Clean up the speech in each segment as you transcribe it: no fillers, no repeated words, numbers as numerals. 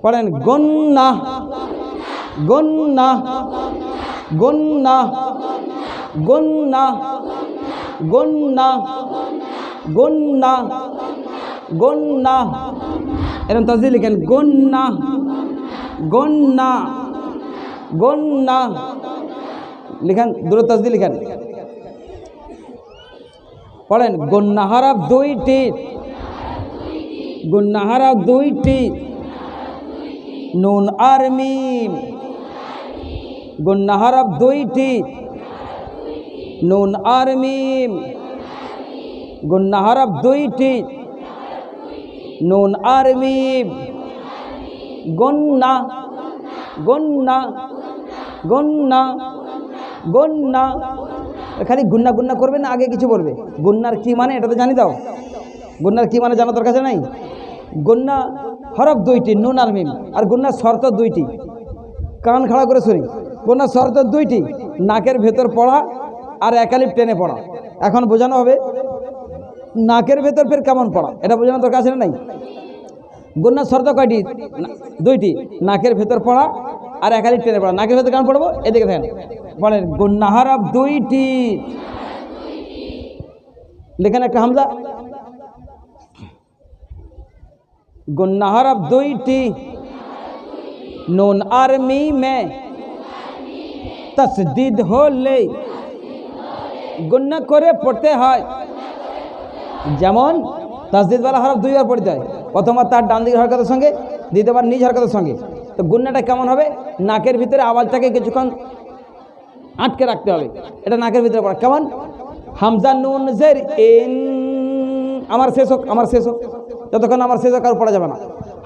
পড়েন গন্না গন্না গন্না গন্না গন্না গন্না গন্না। এরকম তাসদিদ লিখেন গন্না গন্না গন্না লিখেন, দুটো তাসদিদ লিখেন। পড়েন গন্না হরফ দুইটি, গন্না হরফ দুইটি, নুন আর মিম। গন্না হরফ দুইটি, নুন আর মিম। গন্না হরফ দুইটি, নুন আর মিম। গন্না গন্না গন্না গন্না। খালি গুন্না গুন্না করবে না, আগে কিছু বলবে। গুন্নার কি মানে এটা তো জানি দাও, গুন্নার কি মানে জানা দরকার নাই। গন্না হরফ দুইটি, নুন আর মিম। আর গুন্নার শর্ত দুইটি, কান খাড়া করে শুনি। গন্নার শর্ত দুইটি, নাকের ভেতর পড়া আর একালিপ টেনে পড়া। এখন বোঝানো হবে নাকের ভেতর ফের কেমন পড়া, এটা বোঝানো দরকার আছে না নাই? গন্নার শর্ত কয়টি? দুইটি, নাকের ভেতর পড়া আর একালিপ টেনে পড়া। নাকের ভেতর কেমন পড়বো? এদিকে দেখেন, বলেন গন্না হরফ দুইটি। লেখেন একটা হামজা। গন্না হরফ দুইটি, নুন আর মিমে তাসদীদ হলে গুন্না করে পড়তে হয়। যেমন তাসদীদওয়ালা হরফ দুইবার পড়তে হয়, প্রথমবার তার ডান দিকের হরকতের সঙ্গে, দ্বিতীয়বার নিজ হরকতের সঙ্গে। তো গুন্নাটা কেমন হবে? নাকের ভিতরে আওয়াজটাকে কিছুক্ষণ আটকে রাখতে হবে। এটা নাকের ভিতরে পড়া কেমন? হামজা নুন জের ইন, আমার শেষ হোক, আমার শেষ হোক, যতক্ষণ আমার শেষ হোক আর পড়া যাবে না।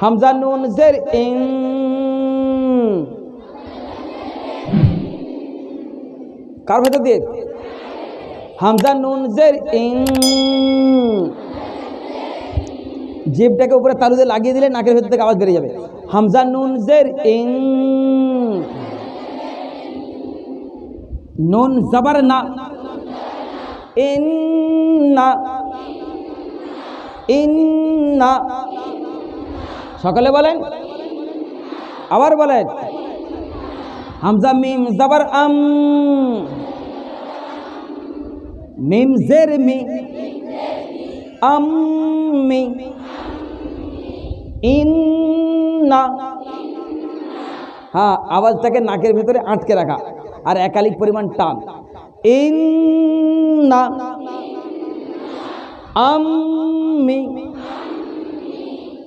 হামজা নুন জের ইন, কার ভেতর দিয়ে? হামজা নুন জের ইন। জিভটাকে উপরে তালু দিয়ে লাগিয়ে দিলে নাকের ভেতর থেকে আওয়াজ বেরিয়ে যাবে। হামজা নুন জের ইন। নুন জবর না, ইন্না ইন্না। সকলে বলেন, আবার বলেন। হামজা মিম জবর আম, মিম জের মি, আম্মি। ইন্না, হ্যাঁ, আওয়াজটাকে নাকের ভেতরে আটকে রাখা আর একালিক পরিমাণ টান। ইন্না আম্মি।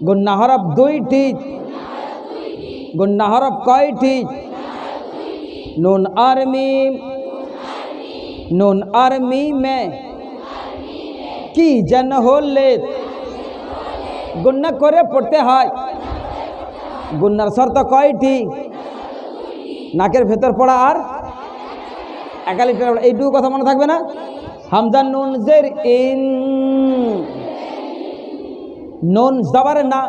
গুন্না হরফ দুইটি, গুন্না হরফ কয়টি? নুন আর মিম। নুন আর মিমে কি যেন হলে গুন্না করে পড়তে হয়। গুন্নার শর্ত কয়টি? নাকের ভেতর পড়া আর একালিপ টেনে পড়া। এইটুকু কথা মনে থাকবে না? হামজা নুন জের ইন, নুন জবর না,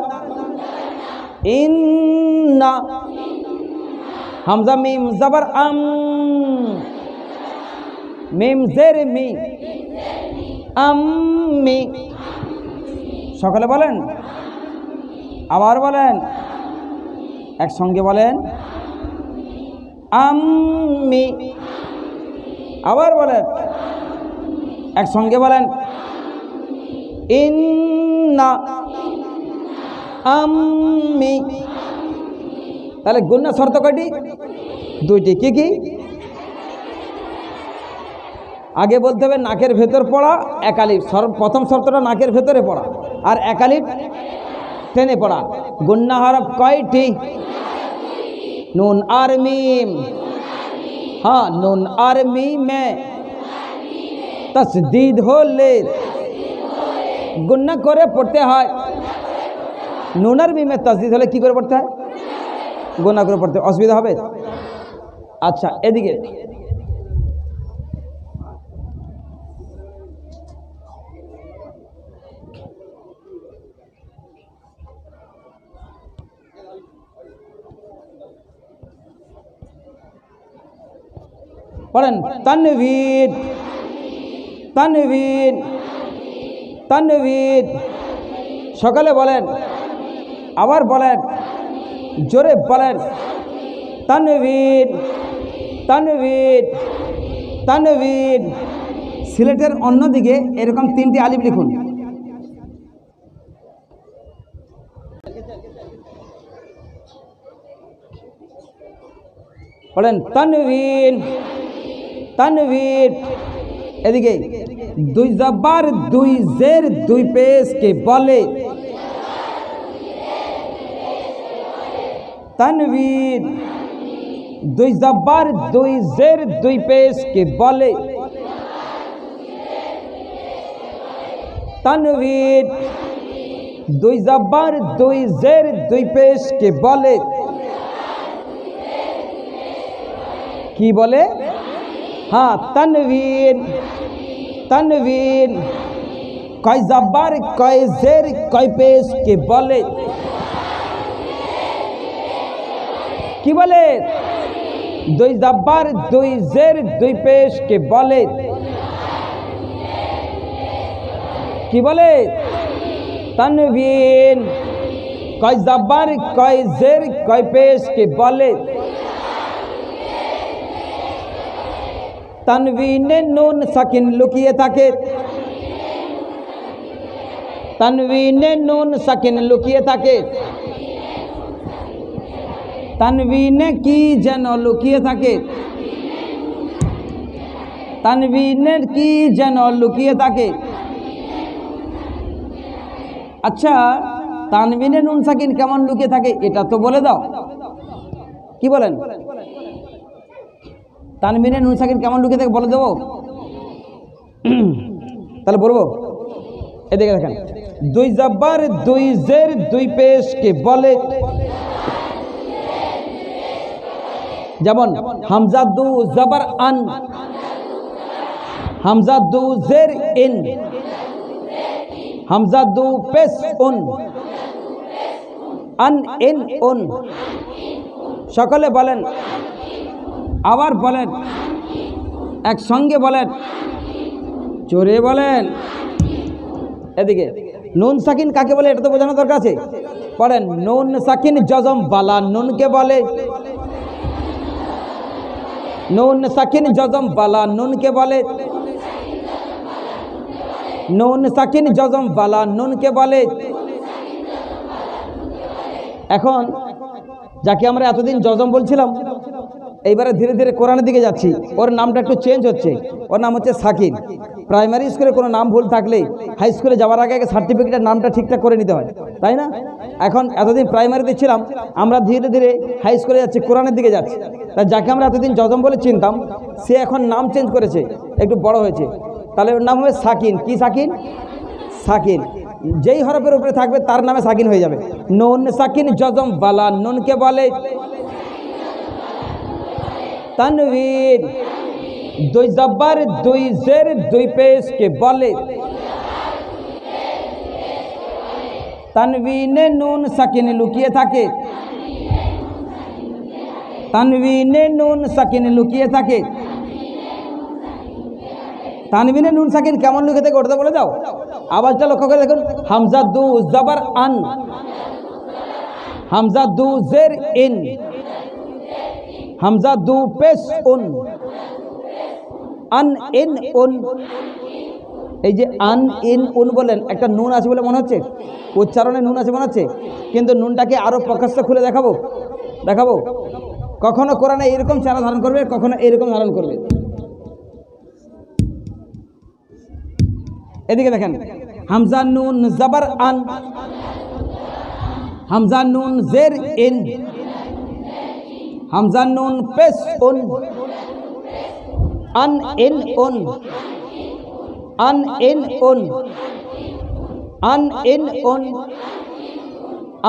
ইন্না। হামজা মিম জবর আম, মিম জের মি, আম্মি। সকলে বলেন, আবার বলেন, একসঙ্গে বলেন, আম্মি। আবার বলেন, একসঙ্গে বলেন, ইন্না আম্মি। তাহলে গুন্না শর্ত কয়টি? দুইটি। কি কি? আগে বলতে হবে নাকের ভেতর পড়া, একালিপ। প্রথম শর্তটা নাকের ভেতরে পড়া আর একালিপ টেনে পড়া। গুন্না হরফ কয়টি? নুন আর মিম। हाँ नून आर्मी में तसदीद होले गुन्ना करे पढ़ते हैं नून आर्मी में तसदीद होले की करे पढ़ते हैं गुन्ना करे पढ़ते असुविधा হবে আচ্ছা এদিকে पढ़ें तनवीर तनवीर तनवीर सकले बोलें आबार बोलें জোরে বলেন তানভীর তানভীর তানভীর। সিলেটের অন্যদিকে এরকম 3টি আলিফ লিখুন। বলেন তানভীর তানভীর। এদিকে 2 জবর 2 জের 2 পেশ কে বলে তানভীর। 2 জবর 2 জের 2 পেশ কে বলে তানভীর। 2 জবর 2 জের 2 পেশ কে বলে কি বলে? हाँ तनवीर तनवीर। कई जबर कई जेर कई पेश के बोले की बोले 2 जबर 2 जेर 2 पेश के बोले की बोले तनवीर। कई जबर कई जेर कई पेश के बोले তানবিনে নুন সাকিন লুকিয়ে থাকে তানবিনে নুন সাকিন লুকিয়ে থাকে তানবিনে কি যেন লুকিয়ে থাকে তানবিনের কি যেন লুকিয়ে থাকে। আচ্ছা তানবিনে নুন সাকিন কেমন লুকিয়ে থাকে এটা তো বলে দাও। কি বলেন? তানবিনে নুন সাকিন কেমন লুকিয়ে থাকে বলে দেবো? তাহলে বলবো। এদিকে দেখেন 2 জবর 2 জের 2 পেশ কে বলে যেমন হামজা 2 জবর আন হামজা 2 জের ইন হামজা 2 পেশ উন আন ইন উন। সকলে বলেন আবার বলেন একসঙ্গে বলেন জোরে বলেন। এদিকে নুন সাকিন কাকে বলে এটা তো বোঝানো দরকার আছে। পড়েন নুন সাকিন জজম বালা নুনকে বলে নুন সাকিন জজম বালা নুনকে বলে নুন সাকিন জজম বালা নুনকে বলে। এখন যাকে আমরা এতদিন জজম বলছিলাম এইবারে ধীরে ধীরে কোরআনের দিকে যাচ্ছি। ওর নামটা একটু চেঞ্জ হচ্ছে। ওর নাম হচ্ছে সাকিন। প্রাইমারি স্কুলে কোনো নাম ভুল থাকলে হাই স্কুলে যাওয়ার আগে সার্টিফিকেটের নামটা ঠিকঠাক করে নিতে হয়, তাই না? এখন এতদিন প্রাইমারিতে ছিলাম, আমরা ধীরে ধীরে হাই স্কুলে যাচ্ছি, কোরআনের দিকে যাচ্ছি। তাই যাকে আমরা এতদিন জজম বলে চিনতাম সে এখন নাম চেঞ্জ করেছে, একটু বড় হয়েছে। তাহলে ওর নাম হবে সাকিন। কি সাকিন? সাকিন। যেই হরফের উপরে থাকবে তার নামে সাকিন হয়ে যাবে। নুন সাকিন জজম বালা নুনকে বলে তানভীর। 2 জবর 2 জের 2 পেশ কে বলে তানবিনে নুন সাকিন লুকিয়ে থাকে তানবিনে নুন সাকিন লুকিয়ে থাকে। তানবিনে নুন সাকিন কেমন লুকিয়ে থাকে ওটা বলে দাও। আওয়াজটা লক্ষ্য করে দেখুন। হামজা 2 জবর আন হামজা 2 জের ইন হামজা 2 পেশ উন আন ইন উন। এই যে আন ইন উন বলেন একটা নুন আছে বলে মনে হচ্ছে, উচ্চারণে নুন আছে মনে হচ্ছে, কিন্তু নুনটাকে আরো প্রকাশ্য খুলে দেখাবো দেখাবো। কখনো কোরআনে এরকম চেহারা ধারণ করবে, কখনো এরকম ধারণ করবে। এদিকে দেখেন হামজা নুন জবর আন হামজা নুন জের ইন হামজা নুন পেশ উন আন ইন উন আন ইন উন আন ইন উন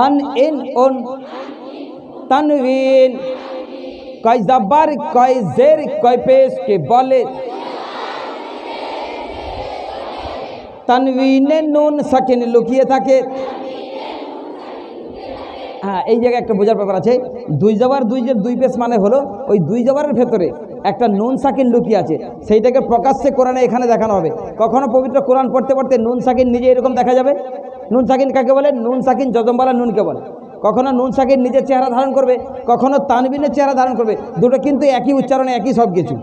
আন ইন উন। তানবিন কয় জবর কয় জের কয় পেশ কে বলে তানবিনে নুন সাকিন লুকিয়ে থাকে। হ্যাঁ, এই জায়গায় একটা বোঝার ব্যাপার আছে। 2 জবর 2 জের 2 পেশ মানে হলো ওই 2 জবরের ভেতরে একটা নুন সাকিন লুকিয়ে আছে, সেইটাকে প্রকাশ্যে কোরআনে এখানে দেখানো হবে। কখনো পবিত্র কোরআন পড়তে পড়তে নুন সাকিন নিজে এরকম দেখা যাবে। নুন সাকিন কাকে বলে? নুন সাকিন জজমওয়ালা নুনকে বলে। কখনো নুন সাকিন নিজের চেহারা ধারণ করবে, কখনো তানবিনের চেহারা ধারণ করবে। দুটো কিন্তু একই উচ্চারণে একই সব কিছু,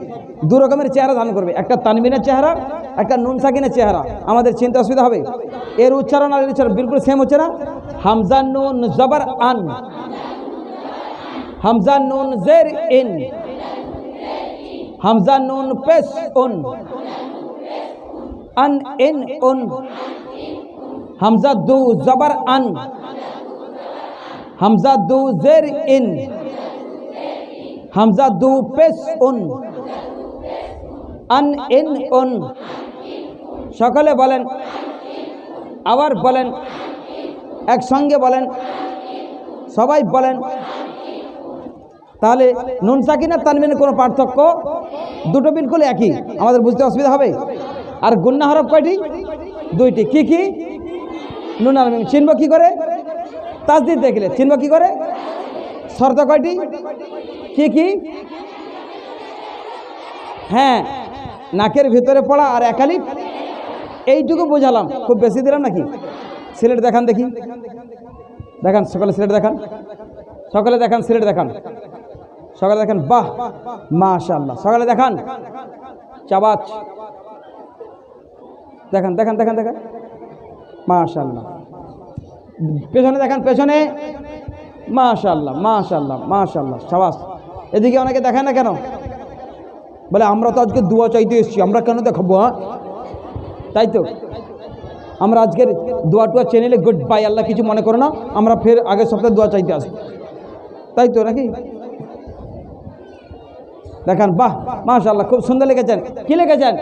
দু রকমের চেহারা ধারণ করবে, একটা তানবিনের চেহারা, একটা নুন সাকিনের চেহারা। আমাদের চিন্তা অসুবিধা হবে? এর উচ্চারণ আর এর উচ্চারণ বিলকুল সেম হচ্ছে না। হামজা নুন জবর আন, হামজা নুন জের ইন, হামজা নুন পেশ উন, আন ইন উন, হামজা দু জবর আন, হামজা দু জের ইন, হামজা দু পেশ উন, আন ইন উন। সকলে বলেন, আবার বলেন, একসঙ্গে বলেন, সবাই বলেন। তাহলে নুন সাকিন আর তানবিনের কোনো পার্থক্য? দুটো বিলকুল একই, আমাদের বুঝতে অসুবিধা হবে। আর গুন্না হরফ কয়টি? দুইটি। কি কি? নুন আর মিম। চিনব কি করে? তাসদিদ দেখলে। চিনব কি করে? শর্ত কয়টি? কি কি? হ্যাঁ, নাকের ভিতরে পড়া আর একালিপ, এইটুকু বোঝালাম। খুব বেশি দিলাম নাকি? সিলেট দেখান দেখি, দেখান সকলে, সিলেট দেখান, সকলে দেখান, সিলেট দেখান, সকলে দেখান। বাহ, মাশাআল্লাহ। সকলে দেখান, চাবাচ দেখান, দেখান, দেখান, দেখান, মাশাআল্লাহ। পেছনে দেখান, পেছনে, মাশাআল্লাহ, মাশাআল্লাহ, মাশাআল্লাহ, চাবাচ। এদিকে অনেকে দেখায় না কেন? বলে আমরা তো আজকে দোয়া চাইতে এসেছি, আমরা কেন দেখাবো? হ্যাঁ, তাই তো। আমরা আজকের দোয়া টোয়া চ্যানেলে গুড বাই, আল্লাহ কিছু মনে করো না, আমরা ফের আগের সপ্তাহে দোয়া চাইতে আসবো, তাই তো নাকি? দেখান, বাহ, মাশাআল্লাহ, খুব সুন্দর লিখেছেন। কি লিখেছেন?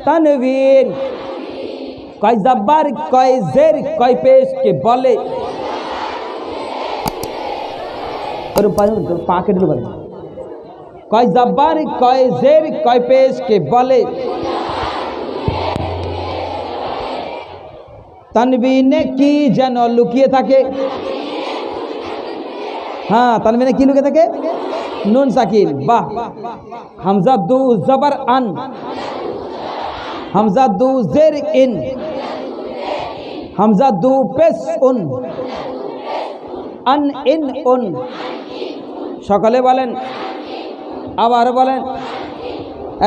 তানবীর কয় জব্বার কয় জের কয় পেশ কে বলে, পা কেটে বলে, কয় জব্বার কয় জের কয় পেশ কে বলে, তানবিনে কি যেন লুকিয়ে থাকে। হ্যাঁ, তানবিনে কি লুকিয়ে থাকে? নুন সাকিন। বাহ। হামজা দু জবর আন, হামজা দু জের ইন, হামজা দু পেশ উন, আন ইন উন। সকলে বলেন, আবার বলেন,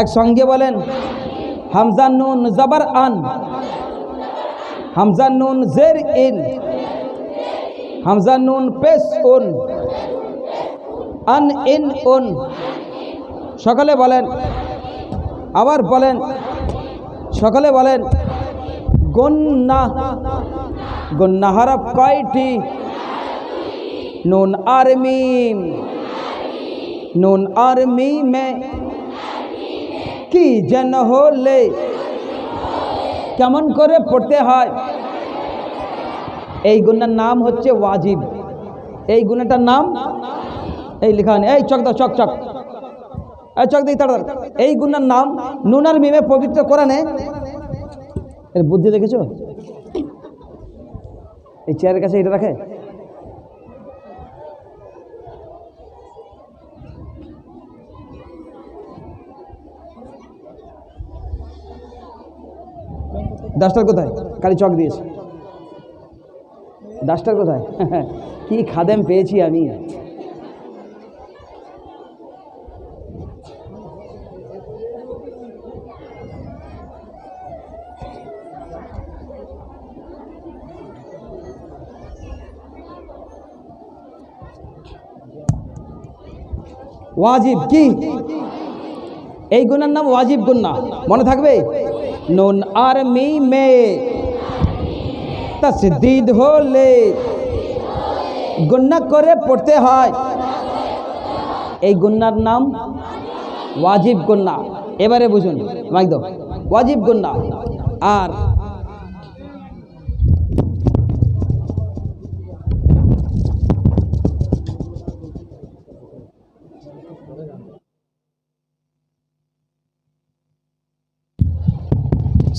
একসঙ্গে বলেন। হামজা নুন জবর আন, হামজা নুন জের ইন, হামজা নুন পেশ উন, আন ইন উন। সকলে বলেন, আবার বলেন, সকলে বলেন। গুন্না, গুন্না হরফ কয়টি? নুন আর মিম, নুন আর মিমে কি যেন হলে কেমন করে পড়তে হয়? এই গুণার নাম হচ্ছে ওয়াজিব। এই গুণাটার নাম, এই লেখা নেই, এই চক দাও, চক চক, এই চক দিই তাড়াতাড়ি। এই গুণার নাম নুন আর মিমে পবিত্র কোরআনে। এর বুদ্ধি দেখেছো? এই চেয়ারের কাছে এটা রাখে। ডাস্টার কোথায়? খালি চক দিয়েছে। ডাস্টার কোথায়? কি খাদেম পেয়েছি আমি। ওয়াজিব কি? এই গুণার নাম ওয়াজিব গুন্না, মনে থাকবে। নুন আর মিমে তাসদীদ হলে গুন্না করে পড়তে হয়। এই গুন্নার নাম ওয়াজিব গুন্না। এবারে বুঝুন, মাইক দাও। ওয়াজিব গুন্না। আর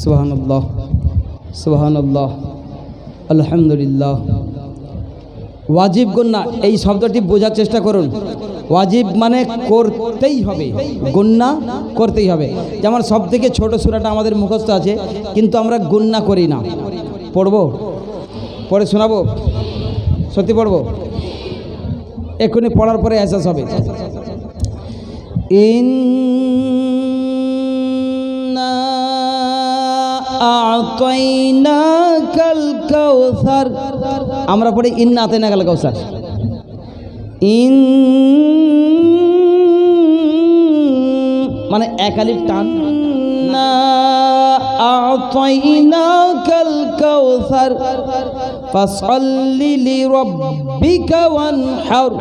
সুবহানাল্লাহ, সুবহানাল্লাহ, আলহামদুলিল্লাহ। ওয়াজিব গুন্না, এই শব্দটি বোঝার চেষ্টা করুন। ওয়াজিব মানে করতেই হবে, গুন্না করতেই হবে। যেমন সব থেকে ছোট সূরাটা আমাদের মুখস্থ আছে, কিন্তু আমরা গুন্না করি না। পড়বো, পড়ে শোনাবো, সত্যি পড়বো। এক্ষুনি পড়ার পরে এহসাস হবে। ইন্না আ'তাইনাকাল কাউসার, আমরা পড়ি ইন্না আ'তাইনাকাল কাউসার। মানে এক আলিফ টান, না আ'তাইনাকাল কাউসার ফাসল্লি লিরাব্বিকা ওয়ানহার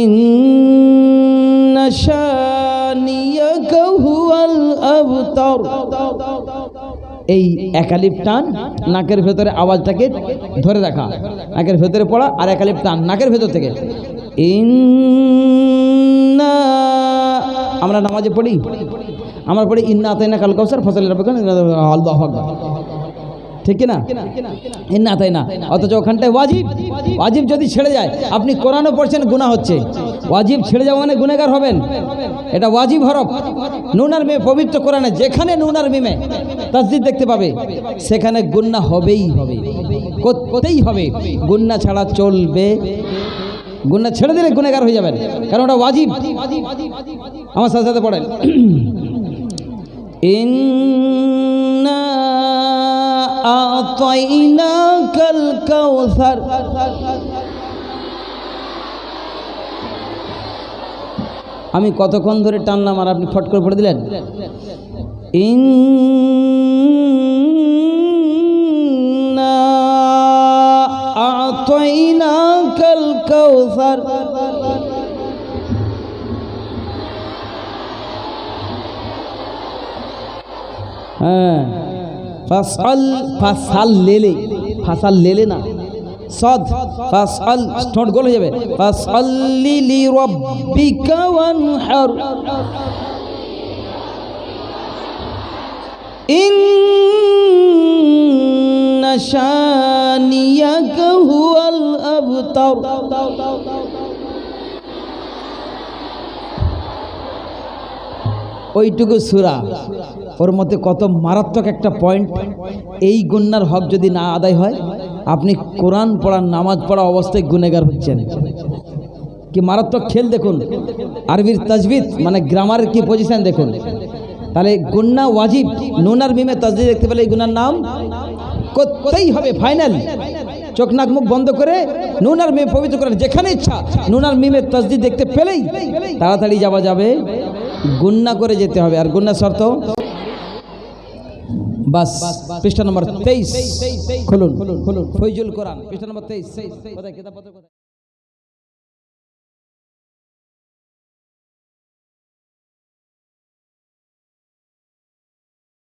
ইন্না শানিয়াকা হুয়াল আবতার। এই এক আলিফ টান, নাকের ভেতরে আওয়াজটাকে ধরে রাখা, নাকের ভেতরে পড়া, আর এক আলিফ টান নাকের ভেতর থেকে। ইন্না, আমরা নামাজে পড়ি, আমরা পড়ি ইন্না আ'তাইনাকাল কাউসার ফাসল্লি লিরাব্বিকা আল্লাহু আকবার, ঠিক না? ইন্না আ'তাইনা, অথচ ওখানটায় ওয়াজিব। ওয়াজিব যদি ছেড়ে যায়, আপনি কোরআনও পড়ছেন গুনাহ হচ্ছে, ওয়াজিব ছেড়ে যাওয়া মানে গুনাহগার হবেন। এটা ওয়াজিব হরফ, নুন আর মিমে পবিত্র কোরআনে যেখানে নুন আর মিমে তাসদীদ দেখতে পাবে সেখানে গুনাহ হবেই হবে, করতেই হবে, গুনাহ ছাড়া চলবে। গুনাহ ছেড়ে দিলে গুনাহগার হয়ে যাবেন, কারণ ওটা ওয়াজিব। আমার সাথে সাথে পড়েন, ইন্না আ'তাইনাকাল কাউসার। আমি কতক্ষণ ধরে টানলাম আর আপনি ফট করে পড়ে দিলেন। ইন্না আ'তাইনাকাল কাউসার। হ্যাঁ, ফাসাল লেলে, ফাসাল লেলে না, সদ ফাসাল, ঠোঁট গোল হয়ে যাবে। ফাসাল্লি লিরাব্বিকা ওয়ানহার ইন্না শানিয়াকা হুয়াল আবতার। ওইটুকু সূরা, ওর মধ্যে কত মারাত্মক একটা পয়েন্ট। এই গুনার হক যদি না আদায় হয়, আপনি কোরআন পড়া, নামাজ পড়া অবস্থায় গুনেগার হচ্ছেন। কি মারাত্মক খেল দেখুন, আরবির তাজবিদ মানে গ্রামারের কি পজিশন দেখুন। তাহলে গুন্না ওয়াজিব, নুন আর মিমে তাসদীদ দেখতে পেলে এই গুনার নাম করতেই হবে, ফাইনাল। চোখ নাক মুখ বন্ধ করে নুন আর মিমে পবিত্র করেন, যেখানে ইচ্ছা নুন আর মিমে তাসদীদ দেখতে পেলেই তাড়াতাড়ি যাওয়া যাবে, গুন্না করে যেতে হবে। আর গুন্না শর্ত, বাস পৃষ্ঠা নম্বর 23 খুলুন, ফয়জুল কোরআন পৃষ্ঠা নম্বর 23।